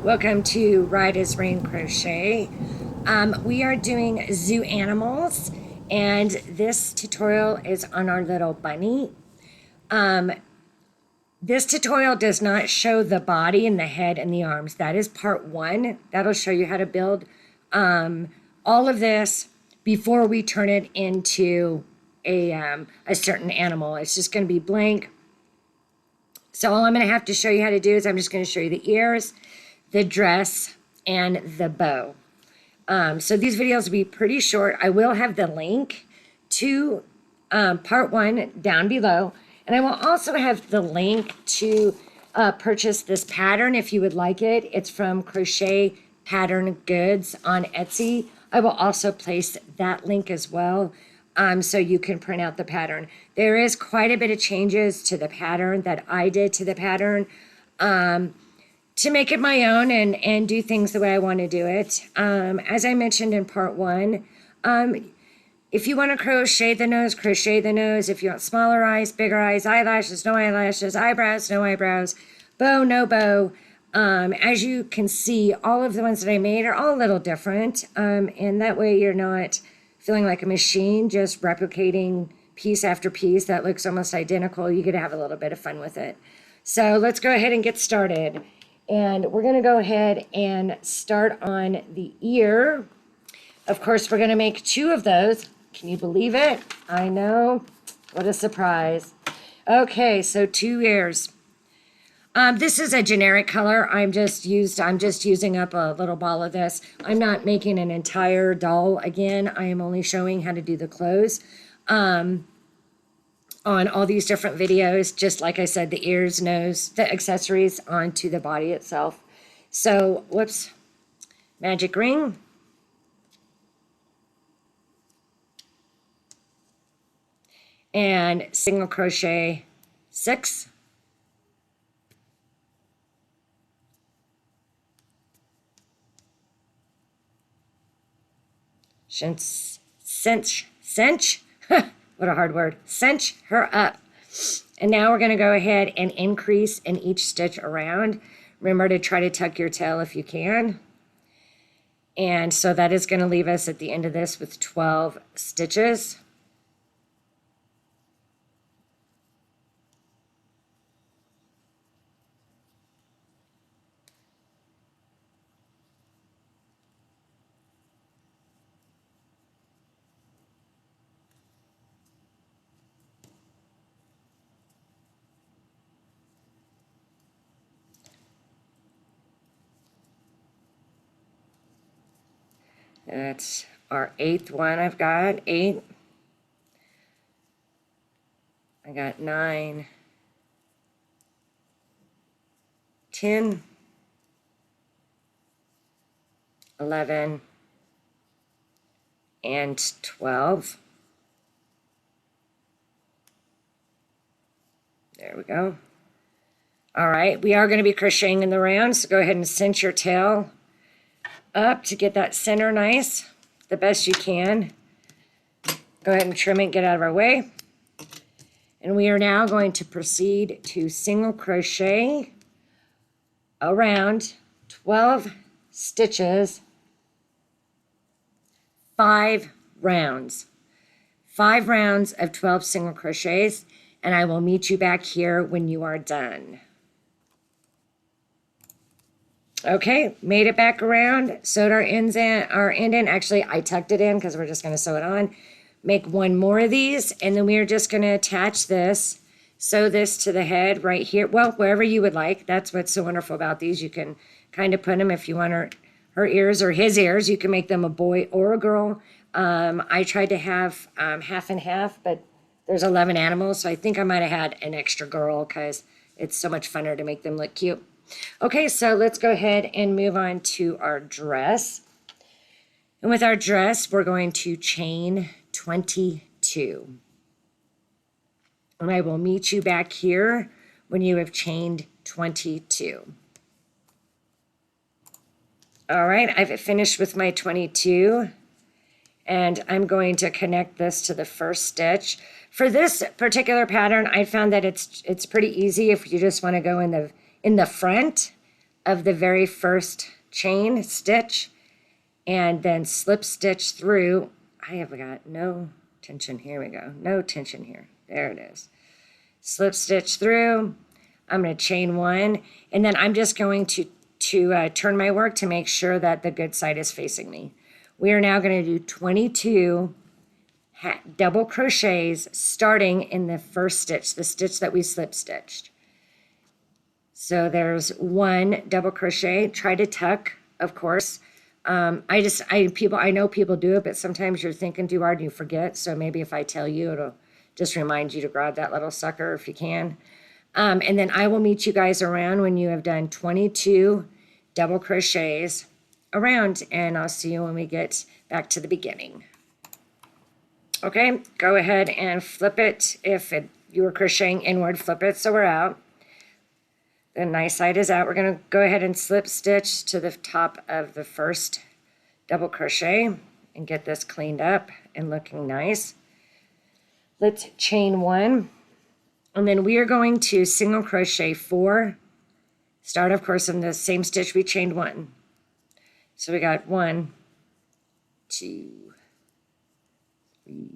Welcome to Ride as Rain Crochet. We are doing zoo animals, and this tutorial is on our little bunny. This tutorial does not show the body and the head and the arms. That is part one. That'll show you how to build all of this before we turn it into a certain animal. It's just going to be blank. So all I'm going to have to show you how to do is I'm just going to show you the ears, the dress, and the bow. So these videos will be pretty short. I will have the link to part one down below. And I will also have the link to purchase this pattern if you would like it. It's from Crochet Pattern Goods on Etsy. I will also place that link as well so you can print out the pattern. There is quite a bit of changes to the pattern that I did to the pattern. To make it my own and do things the way I want to do it. As I mentioned in part one, if you want to crochet the nose, crochet the nose. If you want smaller eyes, bigger eyes, eyelashes, no eyelashes, eyebrows, no eyebrows, bow, no bow. As you can see, all of the ones that I made are all a little different. And that way you're not feeling like a machine, just replicating piece after piece that looks almost identical. You get to have a little bit of fun with it. So let's go ahead and get started. And we're going to go ahead and start on the ear. Of course, we're going to make two of those. Can you believe it? I know. What a surprise. Okay, so two ears. This is a generic color. I'm just using up a little ball of this. I'm not making an entire doll again. I am only showing how to do the clothes. On all these different videos, just like I said, the ears, nose, the accessories onto the body itself. So, whoops, magic ring. And single crochet 6. Cinch. What a hard word. Cinch her up. And now we're going to go ahead and increase in each stitch around. Remember to try to tuck your tail if you can. And so that is going to leave us at the end of this with 12 stitches. That's our 8th one I've got. 8. I got 9, 10, 11, and 12. There we go. All right, we are going to be crocheting in the round, so go ahead and cinch your tail up to get that center nice, the best you can. Go ahead and trim it, get out of our way. And we are now going to proceed to single crochet around 12 stitches, 5 rounds. 5 rounds of 12 single crochets, and I will meet you back here when you are done. Okay, made it back around, sewed our end in. Actually, I tucked it in because we're just going to sew it on. Make one more of these, and then we are just going to attach this, sew this to the head right here. Well, wherever you would like. That's what's so wonderful about these. You can kind of put them if you want her ears or his ears. You can make them a boy or a girl. I tried to have half and half, but there's 11 animals, so I think I might have had an extra girl because it's so much funner to make them look cute. Okay, so let's go ahead and move on to our dress. And with our dress, we're going to chain 22. And I will meet you back here when you have chained 22. All right, I've finished with my 22. And I'm going to connect this to the first stitch. For this particular pattern, I found that it's pretty easy if you just want to go in the front of the very first chain stitch and then slip stitch through. I have got no tension. Here we go. No tension here. There it is. Slip stitch through. I'm going to chain one, and then I'm just going to turn my work to make sure that the good side is facing me. We are now going to do 22 double crochets starting in the first stitch, the stitch that we slip stitched. So there's one double crochet. Try to tuck, of course. I know people do it, but sometimes you're thinking too hard and you forget. So maybe if I tell you, it'll just remind you to grab that little sucker if you can. And then I will meet you guys around when you have done 22 double crochets around, and I'll see you when we get back to the beginning. Okay, go ahead and flip it. If you were crocheting inward, flip it so we're out. The nice side is out. We're going to go ahead and slip stitch to the top of the first double crochet and get this cleaned up and looking nice. Let's chain one, and then we are going to single crochet 4. Start, of course, in the same stitch we chained 1. So we got 1, 2, 3,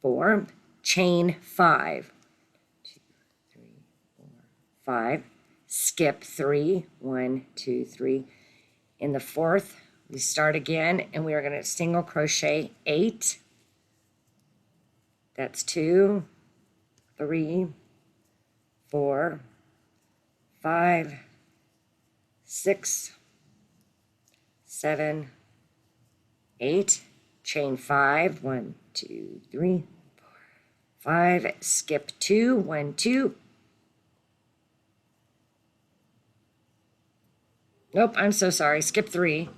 4. Chain 5. 5, skip 3, 1, 2, 3. In the fourth, we start again, and we are going to single crochet 8. That's 2, 3, 4, 5, 6, 7, 8. Chain 5, 1, 2, 3, 4, 5. Skip 2, 1, 2. Nope, I'm so sorry. Skip 3.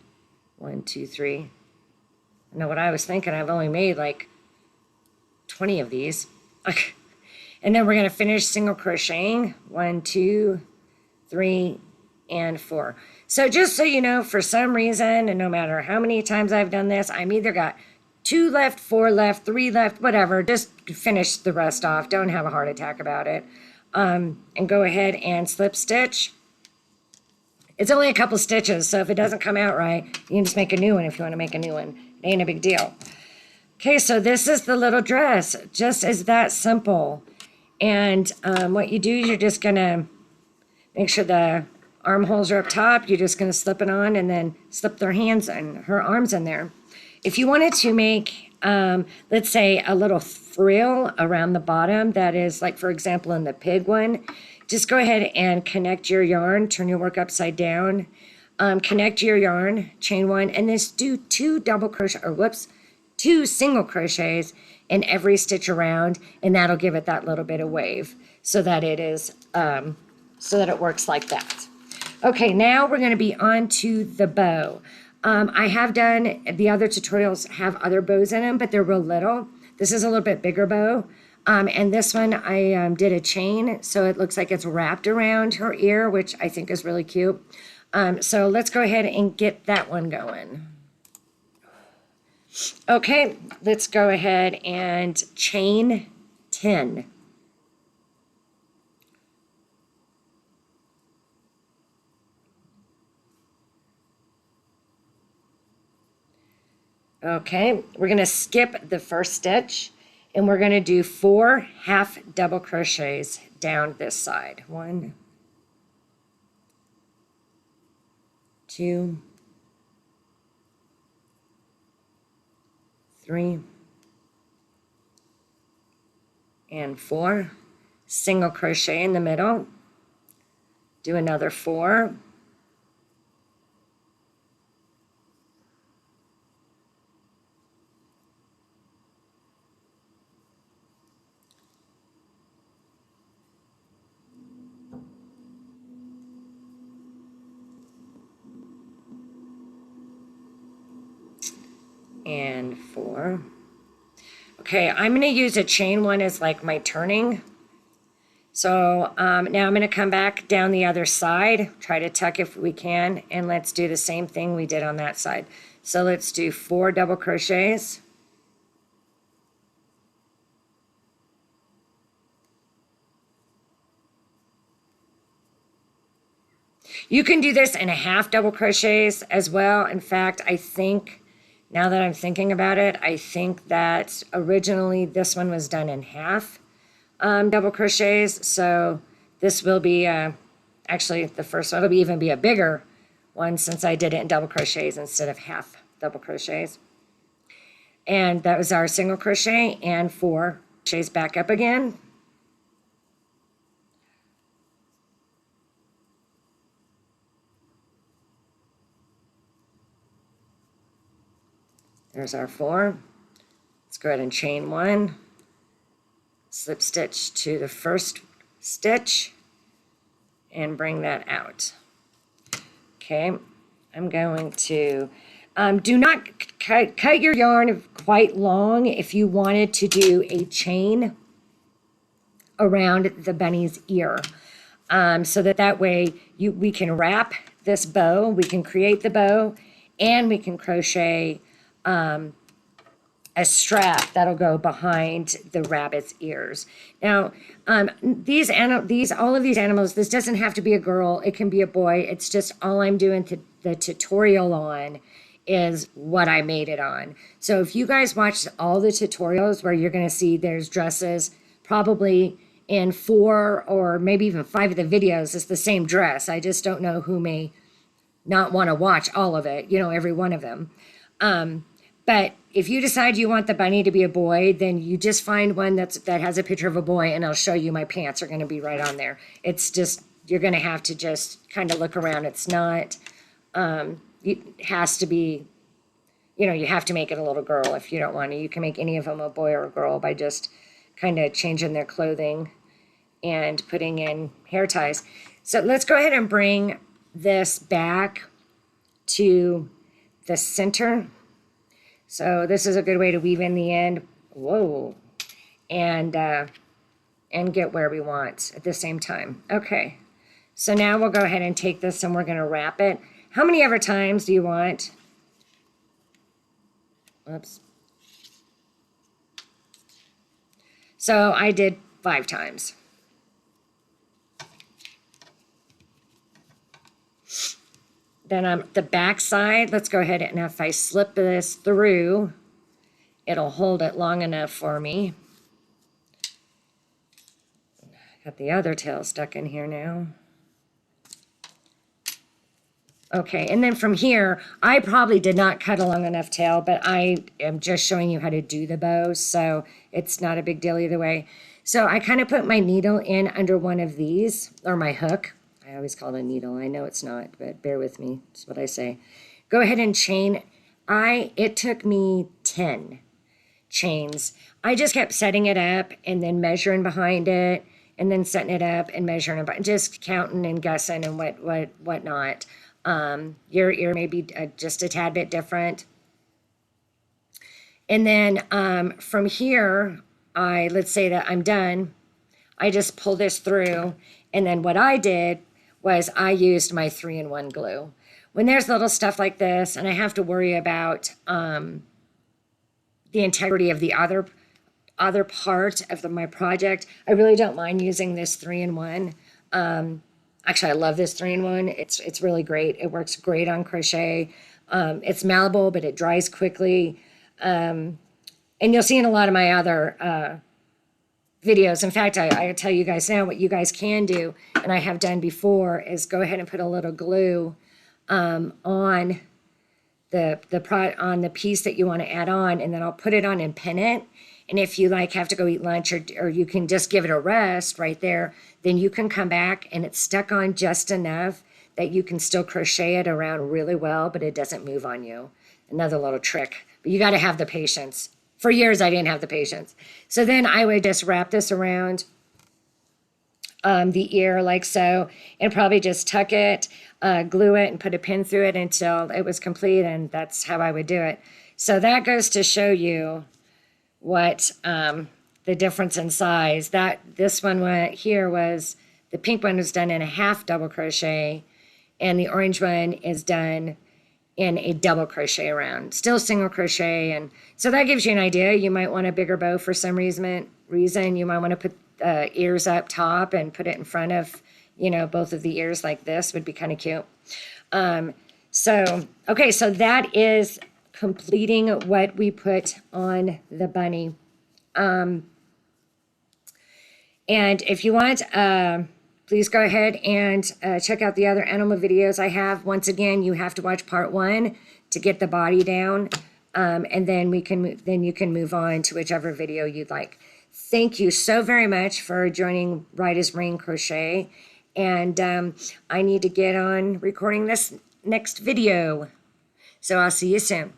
1, 2, 3. I know what I was thinking. I've only made like 20 of these. And then we're going to finish single crocheting 1, 2, 3, and 4. So just so you know, for some reason, and no matter how many times I've done this, I'm either got 2 left, 4 left, 3 left, whatever. Just finish the rest off. Don't have a heart attack about it. And go ahead and slip stitch. It's only a couple stitches, so if it doesn't come out right, you can just make a new one if you want to make a new one. It ain't a big deal. Okay, so this is the little dress, just as that simple. And what you do is you're just going to make sure the armholes are up top. You're just going to slip it on and then slip their hands and her arms in there. If you wanted to make, let's say, a little frill around the bottom, that is like, for example, in the pig one, just go ahead and connect your yarn, turn your work upside down, connect your yarn, chain 1, and then do 2 single crochets in every stitch around, and that'll give it that little bit of wave so that it is, so that it works like that. Okay, now we're going to be on to the bow. I have done, the other tutorials have other bows in them, but they're real little. This is a little bit bigger bow. And this one I did a chain, so it looks like it's wrapped around her ear, which I think is really cute. So let's go ahead and get that one going. Okay, let's go ahead and chain 10. Okay, we're going to skip the first stitch. And we're going to do 4 half double crochets down this side. 1, 2, 3, and 4. Single crochet in the middle. Do another 4. And 4. Okay, I'm going to use a chain 1 as like my turning. So now I'm going to come back down the other side, try to tuck if we can, and let's do the same thing we did on that side. So let's do 4 double crochets. You can do this in a half double crochets as well. In fact, I think, now that I'm thinking about it, I think that originally this one was done in half double crochets. So this will be, actually the first one will even be a bigger one since I did it in double crochets instead of half double crochets. And that was our single crochet and 4 crochets back up again. There's our 4. Let's go ahead and chain 1, slip stitch to the first stitch, and bring that out. Okay, I'm going to, do not cut your yarn quite long if you wanted to do a chain around the bunny's ear. So that way we can wrap this bow, we can create the bow, and we can crochet a strap that'll go behind the rabbit's ears. Now, all of these animals, this doesn't have to be a girl, it can be a boy. It's just all I'm doing the tutorial on is what I made it on. So if you guys watch all the tutorials where you're going to see there's dresses, probably in 4 or maybe even 5 of the videos, it's the same dress. I just don't know who may not want to watch all of it, every one of them. But if you decide you want the bunny to be a boy, then you just find one that has a picture of a boy, and I'll show you my pants are going to be right on there. It's just, you're going to have to just kind of look around. It's not, it has to be, you have to make it a little girl if you don't want to. You can make any of them a boy or a girl by just kind of changing their clothing and putting in hair ties. So let's go ahead and bring this back to the center. So this is a good way to weave in the end. Whoa. And get where we want at the same time. Okay. So now we'll go ahead and take this and we're going to wrap it. How many ever times do you want? Oops. So I did 5 times. Then on the back side, let's go ahead and if I slip this through, it'll hold it long enough for me. Got the other tail stuck in here now. Okay, and then from here, I probably did not cut a long enough tail, but I am just showing you how to do the bow, so it's not a big deal either way. So I kind of put my needle in under one of these, or my hook. I always call it a needle. I know it's not, but bear with me. That's what I say. Go ahead and chain. It took me 10 chains. I just kept setting it up and then measuring behind it and then setting it up and measuring it, just counting and guessing and whatnot. Your ear may be just a tad bit different. And then from here, let's say that I'm done. I just pull this through. And then what I did was I used my 3-in-1 glue. When there's little stuff like this, and I have to worry about the integrity of the other part of my project, I really don't mind using this 3-in-1. Actually, I love this 3-in-1. It's really great. It works great on crochet. It's malleable, but it dries quickly. And you'll see in a lot of my other videos. In fact, I tell you guys now what you guys can do, and I have done before, is go ahead and put a little glue on the piece that you want to add on, and then I'll put it on and pin it. And if you have to go eat lunch or you can just give it a rest right there, then you can come back and it's stuck on just enough that you can still crochet it around really well, but it doesn't move on you. Another little trick, but you got to have the patience. For years, I didn't have the patience. So then I would just wrap this around the ear like so, and probably just tuck it, glue it, and put a pin through it until it was complete, and that's how I would do it. So that goes to show you what the difference in size. This one here was, the pink one was done in a half double crochet, and the orange one is done in a double crochet around, still single crochet. And so that gives you an idea. You might want a bigger bow for some reason. You might want to put ears up top and put it in front of you know, both of the ears like this would be kind of cute. So, okay, so that is completing what we put on the bunny. And if you want, please go ahead and check out the other animal videos I have. Once again, you have to watch part 1 to get the body down, and then you can move on to whichever video you'd like. Thank you so very much for joining Right as Rain Crochet, and I need to get on recording this next video, so I'll see you soon.